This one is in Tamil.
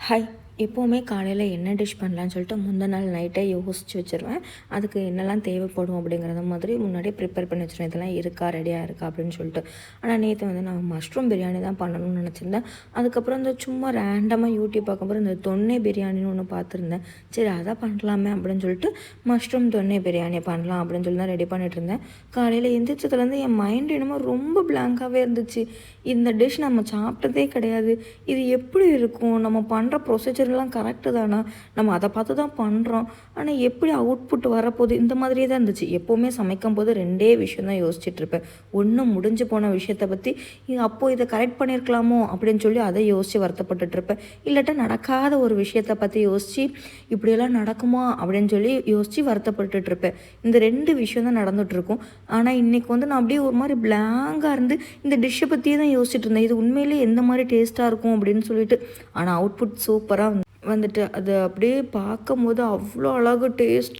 ஹாய். எப்போவுமே காலையில் என்ன டிஷ் பண்ணலான்னு சொல்லிட்டு முந்தின நாள் நைட்டே யோசித்து வச்சுருவேன். அதுக்கு என்னெல்லாம் தேவைப்படும் அப்படிங்கிறத மாதிரி முன்னாடியே ப்ரிப்பேர் பண்ணி வச்சுருவேன். இதெல்லாம் இருக்கா, ரெடியாக இருக்கா அப்படின்னு சொல்லிட்டு. ஆனால் நேற்று வந்து நான் மஷ்ரூம் பிரியாணி தான் பண்ணணும்னு நினச்சிருந்தேன். அதுக்கப்புறம் இந்த சும்மா ரேண்டமாக யூடியூப் பார்க்கும்போது இந்த தொன்னை பிரியாணின்னு ஒன்று பார்த்துருந்தேன். சரி அதை பண்ணலாமே அப்படின்னு சொல்லிட்டு மஷ்ரூம் தொன்னை பிரியாணி பண்ணலாம் அப்படின்னு சொல்லி தான் ரெடி பண்ணிகிட்டு இருந்தேன். காலையில் எந்திரிச்சதுலேருந்து என் மைண்ட் என்னமோ ரொம்ப பிளாங்காகவே இருந்துச்சு. இந்த டிஷ் நம்ம சாப்பிட்டதே கிடையாது. இது எப்படி இருக்கும், நம்ம பண்ணுற ப்ரொசீஜர்லாம் கரெக்டு தானா, நம்ம அதை பார்த்து தான் பண்ணுறோம், ஆனால் எப்படி அவுட்புட் வரப்போகுது, இந்த மாதிரியே தான் இருந்துச்சு. எப்போவுமே சமைக்கும் போது ரெண்டே விஷயம் தான் யோசிச்சுட்ருப்பேன். ஒன்று முடிஞ்சு போன விஷயத்தை பற்றி அப்போது இதை கரெக்ட் பண்ணியிருக்கலாமோ அப்படின்னு சொல்லி அதை யோசித்து வருத்தப்பட்டுட்ருப்பேன். இல்லாட்டா நடக்காத ஒரு விஷயத்தை பற்றி யோசித்து இப்படியெல்லாம் நடக்குமா அப்படின்னு சொல்லி யோசித்து வருத்தப்பட்டுட்ருப்பேன். இந்த ரெண்டு விஷயம் தான் நடந்துகிட்ருக்கும். ஆனால் இன்றைக்கி வந்து நான் அப்படியே ஒரு மாதிரி பிளாங்காக இருந்து இந்த டிஷ்ஷை பற்றியே தான் யோசிச்சுட்டு இருந்தேன். இது உண்மையிலே எந்த மாதிரி டேஸ்ட்டாக இருக்கும் அப்படின்னு சொல்லிட்டு. ஆனால் அவுட்புட் சூப்பராக வந்துட்டு அது அப்படியே பார்க்கும்போது அவ்வளோ அழகு டேஸ்ட்.